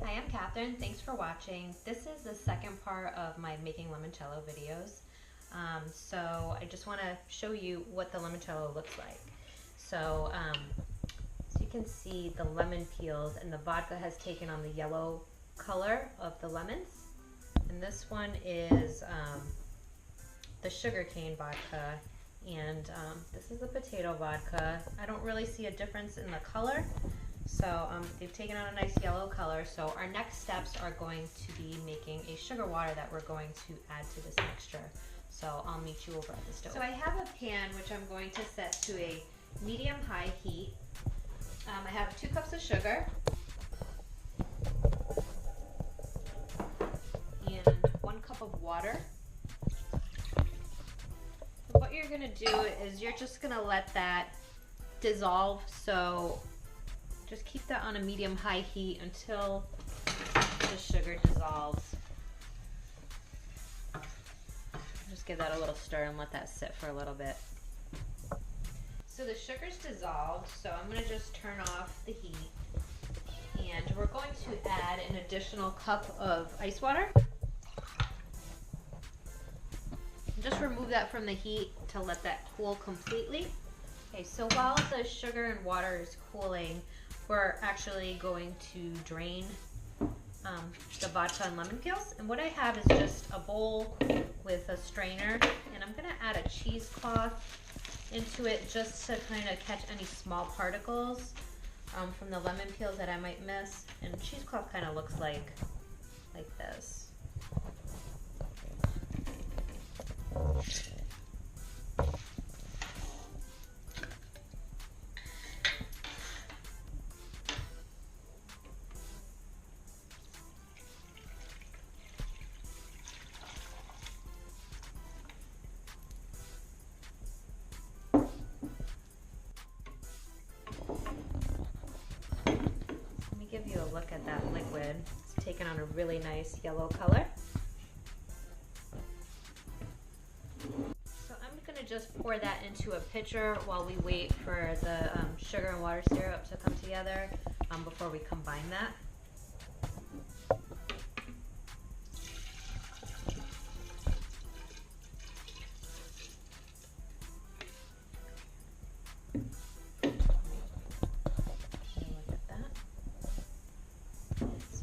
Hi, I'm Catherine. Thanks for watching. This is the second part of my making limoncello videos. So I just want to show you what the limoncello looks like. So you can see the lemon peels and the vodka has taken on the yellow color of the lemons. And this one is the sugarcane vodka, and this is the potato vodka. I don't really see a difference in the color. So they've taken on a nice yellow color. So our next steps are going to be making a sugar water that we're going to add to this mixture. So I'll meet you over at the stove. So I have a pan which I'm going to set to a medium-high heat. I have 2 cups of sugar and 1 cup of water. What you're going to do is you're just going to let that dissolve. So just keep that on a medium-high heat until the sugar dissolves. Just give that a little stir and let that sit for a little bit. So the sugar's dissolved, so I'm going to just turn off the heat. And we're going to add an additional cup of ice water. And just remove that from the heat to let that cool completely. Okay, so while the sugar and water is cooling, we're actually going to drain the vodka and lemon peels. And what I have is just a bowl with a strainer, and I'm gonna add a cheesecloth into it just to kind of catch any small particles from the lemon peels that I might miss. And the cheesecloth kind of looks like this. Give you a look at that liquid. It's taken on a really nice yellow color. So I'm going to just pour that into a pitcher while we wait for the sugar and water syrup to come together before we combine that.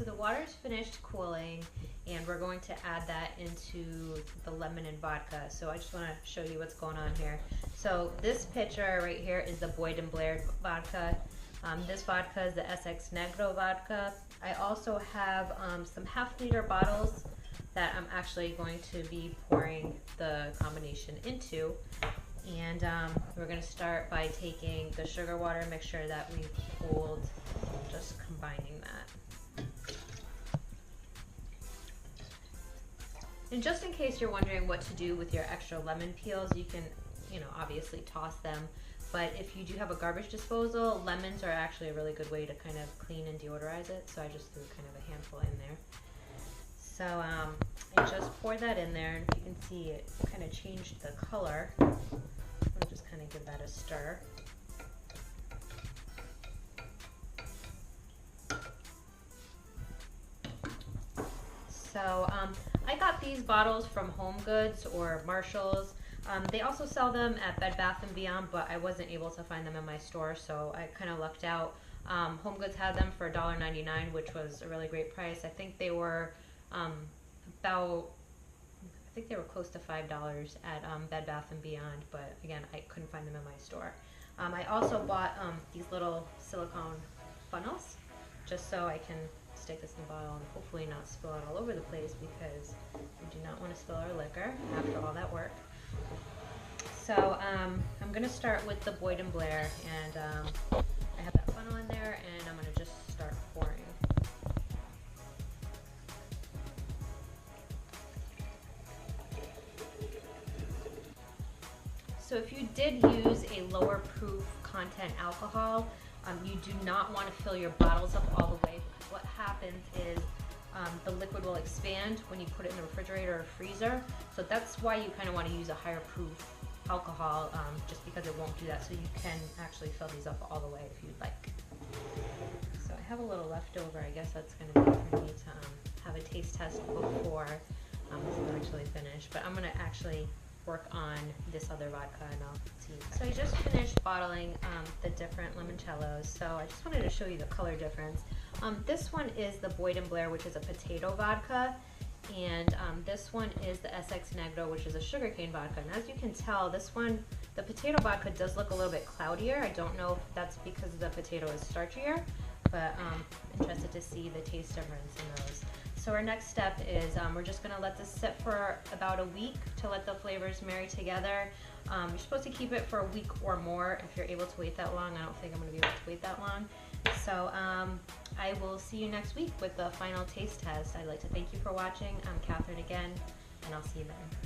The water's finished cooling, and we're going to add that into the lemon and vodka. So I just want to show you what's going on here. So this pitcher right here is the Boyd & Blair vodka. This vodka is the SX Negro vodka. I also have some half-liter bottles that I'm actually going to be pouring the combination into. And we're going to start by taking the sugar water mixture that we've cooled, just combining that. And just in case you're wondering what to do with your extra lemon peels, you can, obviously toss them. But if you do have a garbage disposal, lemons are actually a really good way to kind of clean and deodorize it. So I just threw kind of a handful in there. So I just poured that in there, and if you can see, it kind of changed the color. I'll just kind of give that a stir. So I got these bottles from Home Goods or Marshall's. They also sell them at Bed Bath & Beyond, but I wasn't able to find them in my store, so I kind of lucked out. Home Goods had them for $1.99, which was a really great price. I think they were close to $5 at Bed Bath & Beyond, but again, I couldn't find them in my store. I also bought these little silicone funnels, just so I can stick this in the bottle and hopefully not spill out all over the place, because we do not want to spill our liquor after all that work. So I'm going to start with the Boyd & Blair, and I have that funnel in there, and I'm going to just start pouring. So if you did use a lower proof content alcohol, you do not want to fill your bottles up all the way, because what happens is the liquid will expand when you put it in the refrigerator or freezer. So that's why you kind of want to use a higher proof alcohol, just because it won't do that. So you can actually fill these up all the way if you'd like. So I have a little left over. I guess that's going to be for me to have a taste test before this is actually finished. But I'm going to actually work on this other vodka and I'll see you guys. So I just finished bottling the different limoncellos. So I just wanted to show you the color difference. This one is the Boyd & Blair, which is a potato vodka. And this one is the SX Negro, which is a sugarcane vodka. And as you can tell, this one, the potato vodka does look a little bit cloudier. I don't know if that's because the potato is starchier, but I'm interested to see the taste difference in those. So our next step is we're just gonna let this sit for about a week to let the flavors marry together. You're supposed to keep it for a week or more if you're able to wait that long. I don't think I'm gonna be able to wait that long. So I will see you next week with the final taste test. I'd like to thank you for watching. I'm Catherine again, and I'll see you then.